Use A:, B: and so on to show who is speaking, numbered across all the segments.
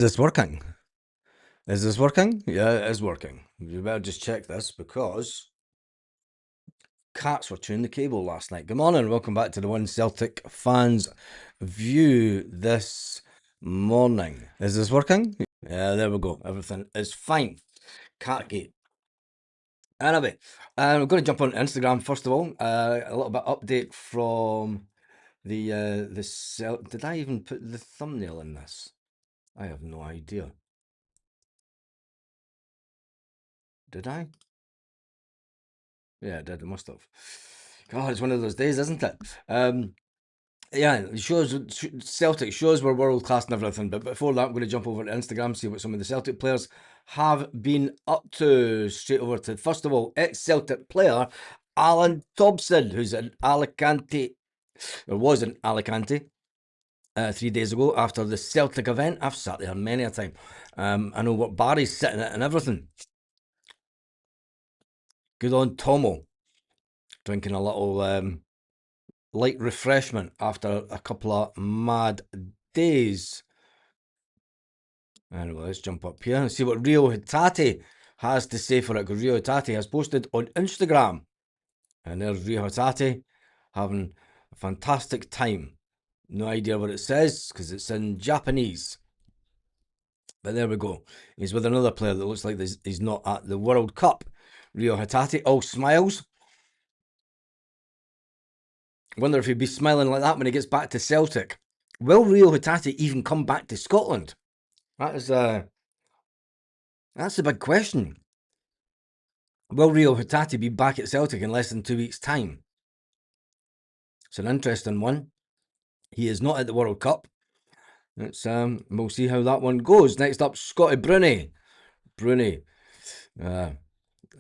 A: Is this working? Is this working? Yeah, it is working. You better just check this because cats were chewing the cable last night. Good morning, welcome back to the One Celtic Fans View this morning. Is this working? Yeah, there we go. Everything is fine. Catgate. Anyway, we're going to jump on Instagram first of all. A little bit update from the Did I even put the thumbnail in this? I have no idea. Did I? Yeah, I did. I must have. God, it's one of those days, isn't it? Yeah, it shows Celtic shows we're world class and everything. But before that, I'm going to jump over to Instagram, see what some of the Celtic players have been up to. Straight over to first of all, ex-Celtic player Alan Thompson, who's in Alicante, or was in Alicante. 3 days ago after the Celtic event. I've sat there many a time. I know what bar he's sitting at and everything. Good on Tomo. Drinking a little light refreshment after a couple of mad days. Anyway, let's jump up here and see what Rio Hatate has to say for it, because Rio Hatate has posted on Instagram. And there's Rio Hatate having a fantastic time. No idea what it says because it's in Japanese. But there we go. He's with another player that looks like he's not at the World Cup. Rio Hatate, all smiles. Wonder if he'd be smiling like that when he gets back to Celtic. Will Rio Hatate even come back to Scotland? That's a big question. Will Rio Hatate be back at Celtic in less than 2 weeks' time? It's an interesting one. He is not at the World Cup. It's we'll see how that one goes. Next up, Scotty Bruni. And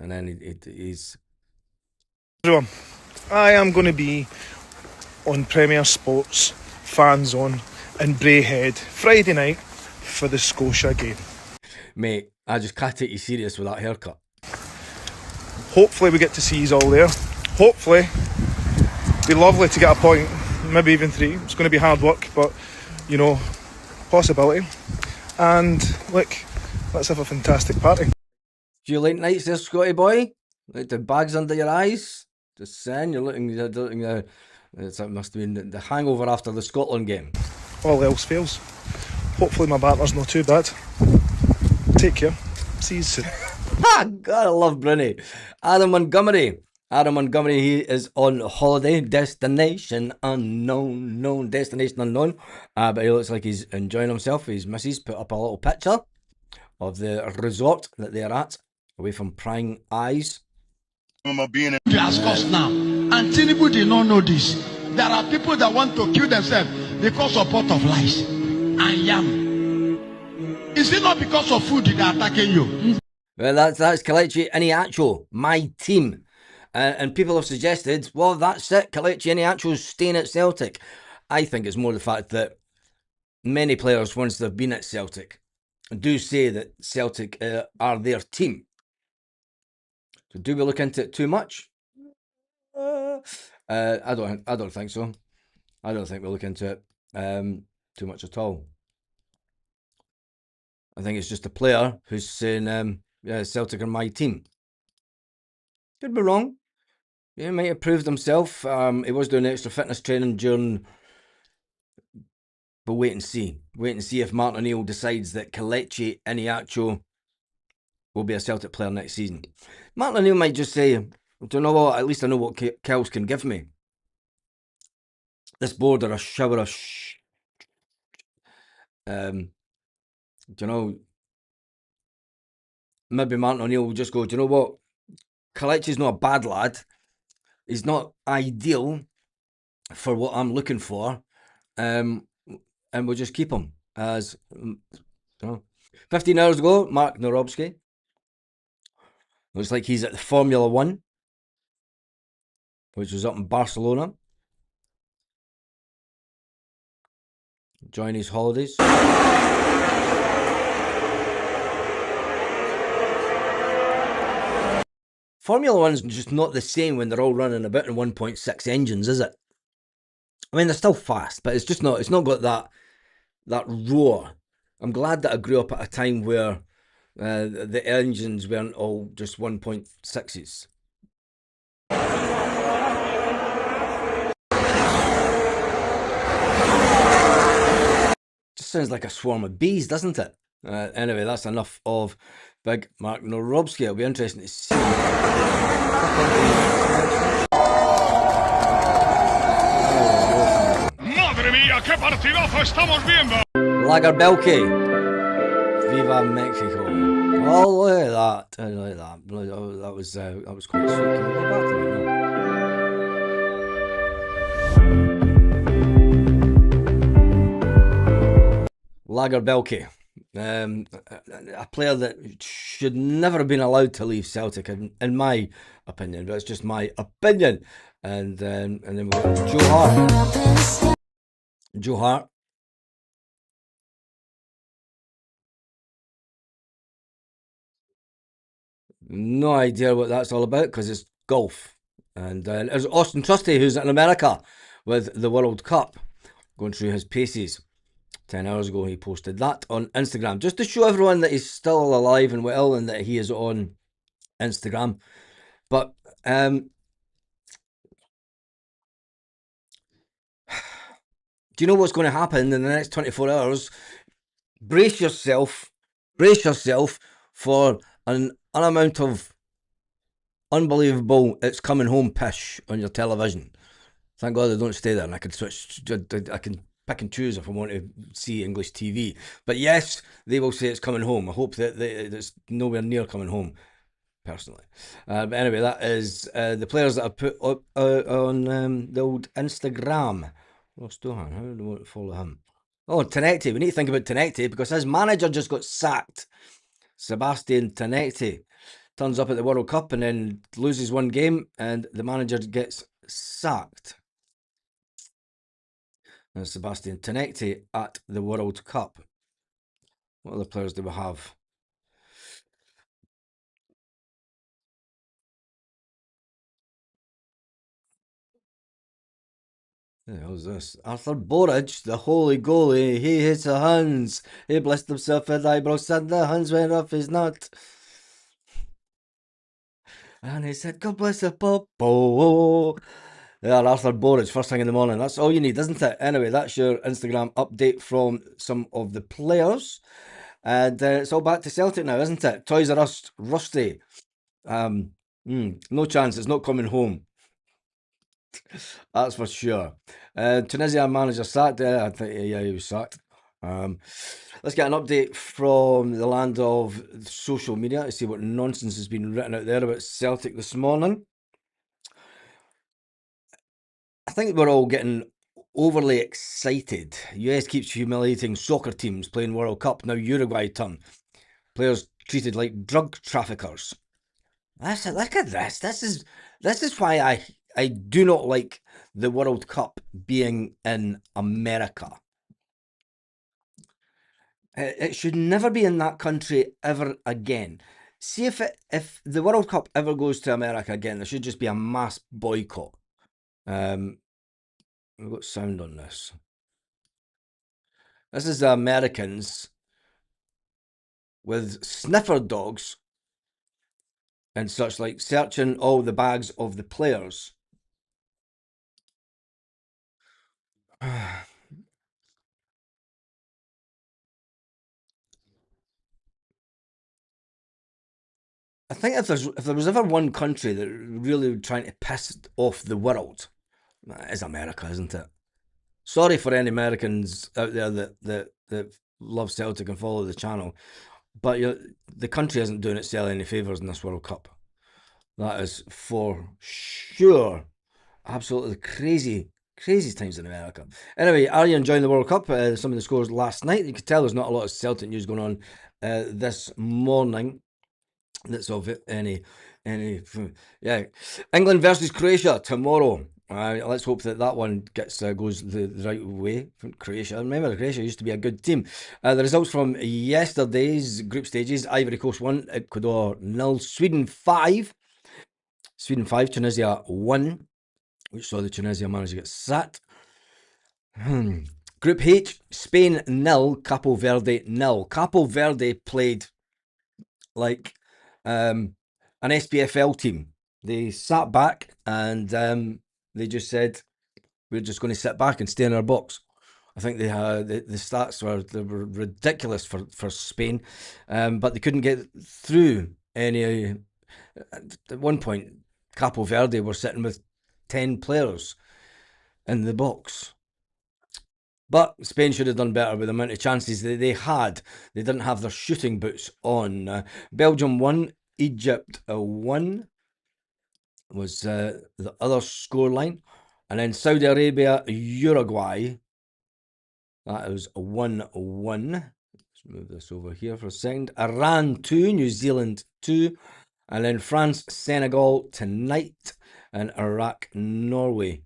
A: then he's.
B: Everyone, I am going to be on Premier Sports Fan Zone in Braehead Friday night for the Scotia game.
A: Mate, I just can't take you serious with that haircut.
B: Hopefully we get to see you all there. Hopefully, be lovely to get a point, maybe even 3. It's going to be hard work, but you know, possibility. And look, let's have a fantastic party.
A: Few late nights there, Scotty boy. Like the bags under your eyes. Just saying, you're looking. It must have been the hangover after the Scotland game.
B: All else fails. Hopefully my batter's not too bad. Take care. See you soon.
A: God, I love Bruni. Adam Montgomery, he is on holiday. Destination unknown. But he looks like he's enjoying himself. His missus put up a little picture of the resort that they're at, away from prying eyes.
C: You ask us now, and Tinubu did not know this. There are people that want to kill themselves because of pot of lies and yam. Is it not because of food they are attacking you?
A: Well, that's Kelechi Iheanacho, my team. And people have suggested, well, that's it. Kelechi Iheanacho's staying at Celtic. I think it's more the fact that many players, once they've been at Celtic, do say that Celtic are their team. So do we look into it too much? I don't think so. I don't think we look into it too much at all. I think it's just a player who's saying, yeah, Celtic are my team. Could be wrong. He might have proved himself. He was doing extra fitness training during. But wait and see. Wait and see if Martin O'Neill decides that Kelechi Iheanacho will be a Celtic player next season. Martin O'Neill might just say, do you know what? At least I know what Kells can give me. This board are a shower of do you know? Maybe Martin O'Neill will just go, do you know what? Kelechi's not a bad lad. He's not ideal for what I'm looking for. And we'll just keep him as, 15 hours ago, Mark Norobski. Looks like he's at the Formula One, which was up in Barcelona. Enjoying his holidays. Formula One's just not the same when they're all running about in 1.6 engines, is it? I mean, they're still fast, but it's just not. It's not got that roar I'm glad that I grew up at a time where the engines weren't all just 1.6s. Just sounds like a swarm of bees, doesn't it? Anyway, that's enough of Big Mark Norobski. It'll be interesting to see.
C: Madre mía, qué partidazo estamos viendo.
A: Lager Belky. Viva Mexico. Oh, look at that. I like that. That was quite sweet. Can we go back to it now? Lager Belky. A player that should never have been allowed to leave Celtic, in my opinion, but it's just my opinion. And then we've got Joe Hart. Joe Hart. No idea what that's all about because it's golf. And there's Austin Trusty, who's in America with the World Cup, going through his paces. 10 hours ago, he posted that on Instagram just to show everyone that he's still alive and well and that he is on Instagram. But do you know what's going to happen in the next 24 hours? Brace yourself for an amount of unbelievable "it's coming home" pish on your television. Thank God I don't stay there and I can switch. I can pick and choose if I want to see English TV. But yes, they will say it's coming home. I hope that it's nowhere near coming home, personally. But anyway, that is the players that I put up on the old Instagram. Oh, Stohan, how do I want to follow him? Oh, Tenecti. We need to think about Tenecti because his manager just got sacked. Sebastian Tenecti turns up at the World Cup and then loses one game and the manager gets sacked. And Sebastian Tenecti at the World Cup. What other players do we have? Who the hell is this? Arthur Borage, the holy goalie. He hits the Huns. He blessed himself with eyebrows and the Huns went off his nut. And he said, God bless the Popo. Yeah, Arthur Borage, first thing in the morning. That's all you need, isn't it? Anyway, that's your Instagram update from some of the players. And it's all back to Celtic now, isn't it? Toys R Us, Rusty. No chance, it's not coming home. That's for sure. Tunisia manager sacked. I think yeah, he was sacked. Let's get an update from the land of social media to see what nonsense has been written out there about Celtic this morning. I think we're all getting overly excited. US keeps humiliating soccer teams playing World Cup. Now Uruguay turn. Players treated like drug traffickers. Look at this. This is why I do not like the World Cup being in America. It should never be in that country ever again. See if the World Cup ever goes to America again, there should just be a mass boycott. We've got sound on this. This is the Americans with sniffer dogs and such, like searching all the bags of the players. I think if there was ever one country that really trying to piss off the world, that is America, isn't it? Sorry for any Americans out there that love Celtic and follow the channel, but the country isn't doing itself any favours in this World Cup. That is for sure. Absolutely crazy times in America. Anyway, are you enjoying the World Cup? Some of the scores last night. You could tell there's not a lot of Celtic news going on this morning. That's of any yeah. England versus Croatia tomorrow. Let's hope that one goes the right way from Croatia. Remember, Croatia used to be a good team. The results from yesterday's group stages: Ivory Coast 1, Ecuador 0, Sweden 5, Tunisia 1, which saw the Tunisia manager get sacked. Group H, Spain 0, Capo Verde 0. Capo Verde played like an SPFL team. They sat back and they just said, we're just going to sit back and stay in our box. I think they had the stats were ridiculous for Spain, but they couldn't get through any. At one point, Capo Verde were sitting with 10 players in the box. But Spain should have done better with the amount of chances that they had. They didn't have their shooting boots on. Belgium won, Egypt 1 was the other scoreline. And then Saudi Arabia, Uruguay, that was 1-1. Let's move this over here for a second. Iran 2, New Zealand 2. And then France, Senegal tonight. And Iraq, Norway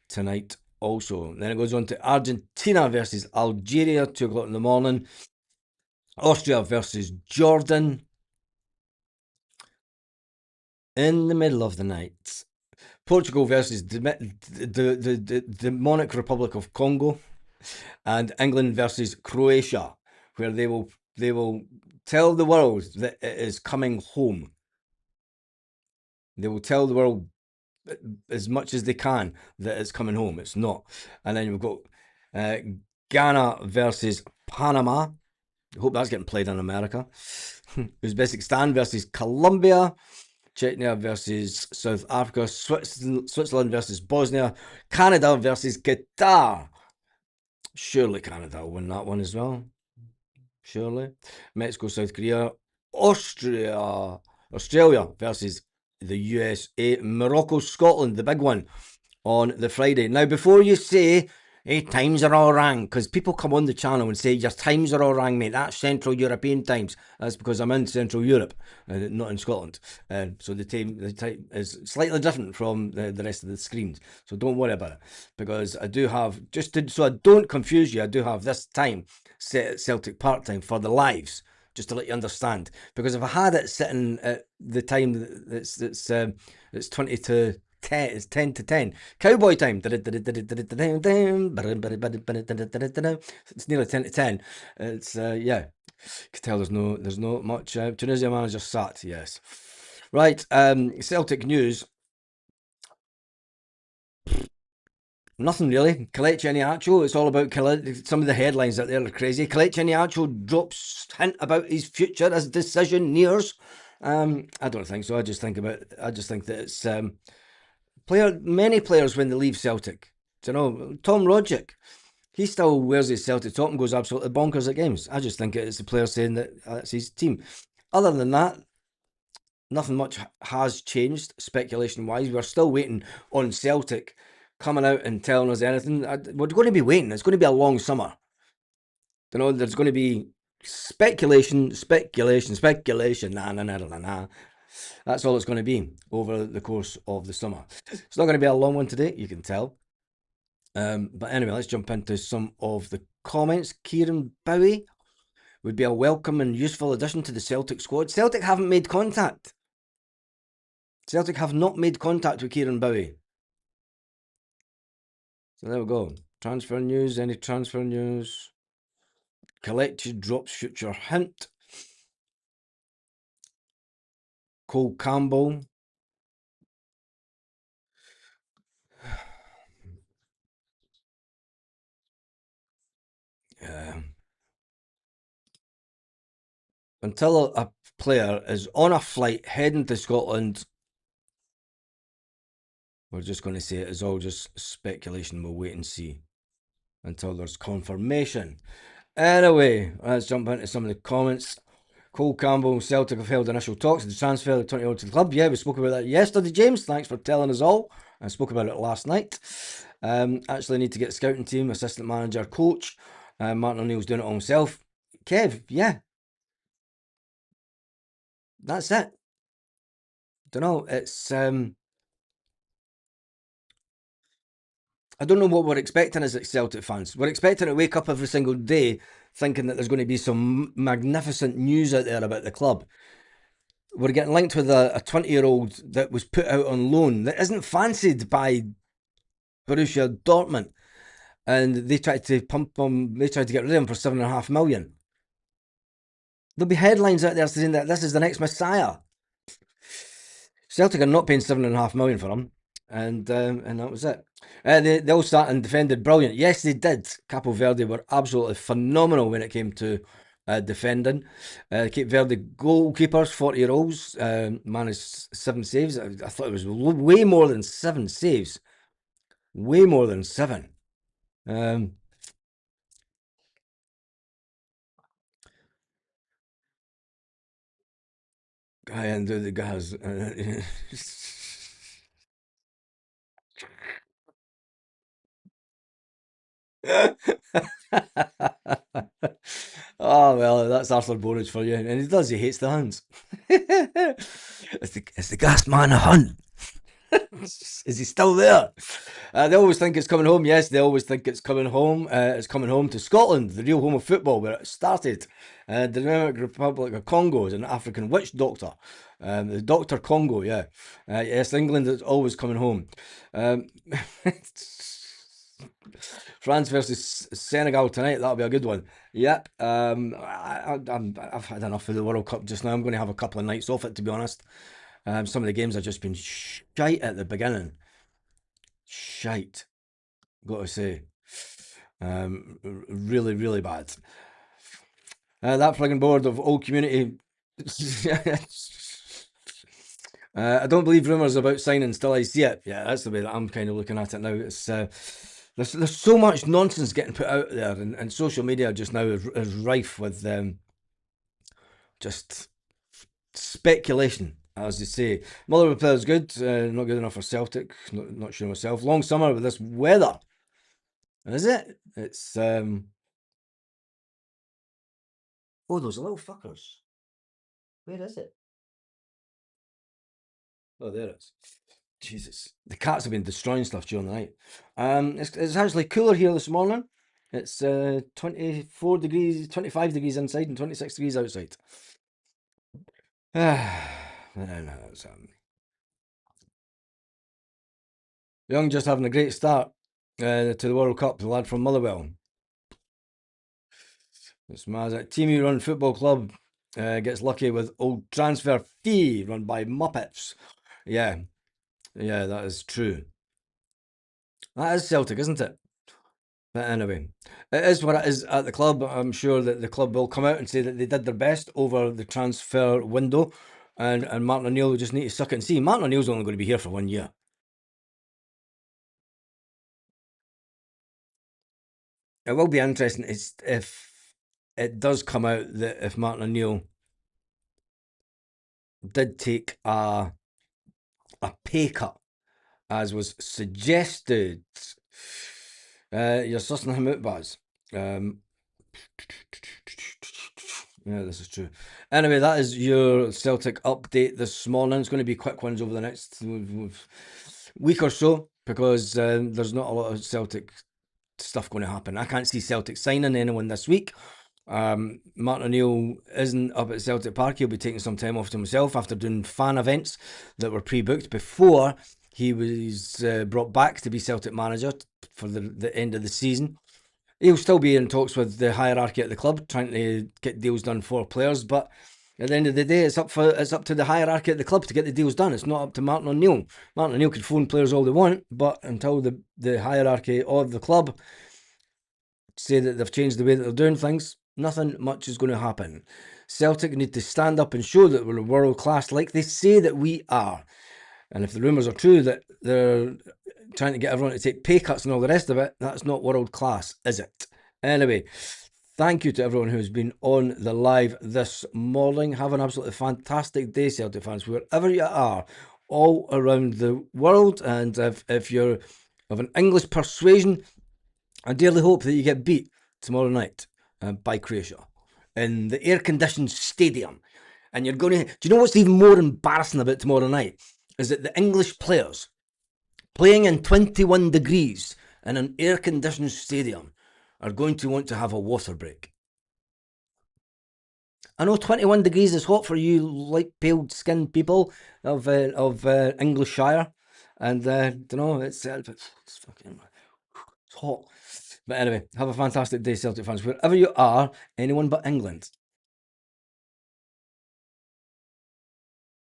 A: tonight also. Then it goes on to Argentina versus Algeria, 2 o'clock in the morning. Austria versus Jordan in the middle of the night. Portugal versus the Democratic Republic of Congo, and England versus Croatia, where they will tell the world that it is coming home. They will tell the world as much as they can that it's coming home. It's not. And then we've got Ghana versus Panama. I hope that's getting played in America. Uzbekistan versus Colombia. Chechnya versus South Africa. Switzerland versus Bosnia. Canada versus Qatar. Surely Canada will win that one as well. Surely. Mexico, South Korea. Australia versus the USA. Morocco, Scotland, the big one on the Friday. Now, before you say, hey, times are all wrong, because people come on the channel and say, your times are all wrong, mate. That's Central European times. That's because I'm in Central Europe, not in Scotland. So the time is slightly different from the rest of the screens. So don't worry about it, because I do have, so I don't confuse you, I do have this time set at Celtic Park time for the lives, just to let you understand. Because if I had it sitting at the time that's 20 to 10, it's 10 to 10. Cowboy time. It's nearly 10 to 10. It's yeah. You can tell there's no much. Tunisia manager sat, yes. Right, Celtic news. Nothing really. Kelechi Iheanacho, it's all about some of the headlines out there are crazy. Kelechi Iheanacho drops hint about his future as decision nears. I don't think so. I just think that it's many players when they leave Celtic. You know, Tom Rodgick, he still wears his Celtic top and goes absolutely bonkers at games. I just think it's the player saying that that's his team. Other than that, nothing much has changed speculation-wise. We're still waiting on Celtic coming out and telling us anything. We're going to be waiting. It's going to be a long summer. You know, there's going to be speculation. Nah. That's all it's going to be over the course of the summer. It's not going to be a long one today, you can tell. But anyway, let's jump into some of the comments. Kieran Bowie would be a welcome and useful addition to the Celtic squad. Celtic haven't made contact. Celtic have not made contact with Kieran Bowie. So there we go. Transfer news. Any transfer news? Kelechi drops future hint. Cole Campbell. Until a player is on a flight heading to Scotland, we're just going to say it is all just speculation. We'll wait and see until there's confirmation. Anyway, let's jump into some of the comments. Cole Campbell, Celtic have held initial talks to transfer the 20-year-old to the club. Yeah, we spoke about that yesterday, James. Thanks for telling us all. I spoke about it last night. Actually need to get a scouting team, assistant manager, coach. Martin O'Neill's doing it all himself. Kev, yeah. That's it. Don't know. It's I don't know what we're expecting as Celtic fans. We're expecting to wake up every single day thinking that there's going to be some magnificent news out there about the club. We're getting linked with a 20-year-old that was put out on loan that isn't fancied by Borussia Dortmund. and they tried to pump him. They tried to get rid of him for $7.5 million. There'll be headlines out there saying that this is the next Messiah. Celtic are not paying $7.5 million for him, and that was it. They all started and defended brilliant. Yes, they did. Capo Verde were absolutely phenomenal when it came to defending. Cape Verde goalkeepers, 40-year-olds, managed 7 saves. I thought it was way more than 7 saves. Way more than 7. And the guys. Oh well, that's Arthur Borage for you, and he does. He hates the Huns. It's the gas man a Hun? Is he still there? They always think it's coming home. Yes, they always think it's coming home. It's coming home to Scotland, the real home of football, where it started. The Democratic Republic of Congo is an African witch doctor. The Doctor Congo, yeah. Yes, England is always coming home. France versus Senegal tonight. That'll be a good one. Yep. I've had enough of the World Cup just now. I'm going to have a couple of nights off it, to be honest. Some of the games have just been shite at the beginning. Shite. Got to say. Really, really bad. That frigging board of old community. I don't believe rumours about signing till I see it. Yeah, that's the way that I'm kind of looking at it now. It's there's so much nonsense getting put out there, and social media just now is rife with just speculation, as they say. Motherwell player's good, not good enough for Celtic. Not sure myself. Long summer with this weather. Is it? It's oh, those little fuckers. Where is it? Oh, there it is. Jesus, the cats have been destroying stuff during the night. It's actually cooler here this morning. It's 24 degrees, 25 degrees inside, and 26 degrees outside. Young just having a great start to the World Cup. The lad from Motherwell. It's Mazak. Team You Run Football Club gets lucky with old transfer fee run by Muppets. Yeah, that is true. That is Celtic, isn't it? But anyway, it is what it is at the club. I'm sure that the club will come out and say that they did their best over the transfer window, and Martin O'Neill will just need to suck it and see. Martin O'Neill's only going to be here for 1 year. It will be interesting if it does come out that if Martin O'Neill did take a pay cut, as was suggested. You're sussing him out, Baz. Yeah, this is true. Anyway, that is your Celtic update this morning. It's going to be quick ones over the next week or so, because there's not a lot of Celtic stuff going to happen. I can't see Celtic signing anyone this week. Martin O'Neill isn't up at Celtic Park. He'll be taking some time off to himself after doing fan events that were pre-booked before he was brought back to be Celtic manager for the end of the season. He'll still be in talks with the hierarchy at the club, trying to get deals done for players, but at the end of the day, it's up to the hierarchy at the club to get the deals done. It's not up to Martin O'Neill. Martin O'Neill can phone players all they want, but until the hierarchy of the club say that they've changed the way that they're doing things, nothing much is going to happen. Celtic need to stand up and show that we're world class like they say that we are. And if the rumours are true that they're trying to get everyone to take pay cuts and all the rest of it, that's not world class, is it? Anyway, thank you to everyone who's been on the live this morning. Have an absolutely fantastic day, Celtic fans, wherever you are, all around the world. And if you're of an English persuasion, I dearly hope that you get beat tomorrow night by Croatia in the air-conditioned stadium. And you're going to... Do you know what's even more embarrassing about tomorrow night? Is that the English players playing in 21 degrees in an air-conditioned stadium are going to want to have a water break. I know 21 degrees is hot for you light pale-skinned people of Englishshire, and it's fucking... It's hot. But anyway, have a fantastic day, Celtic fans. Wherever you are, anyone but England.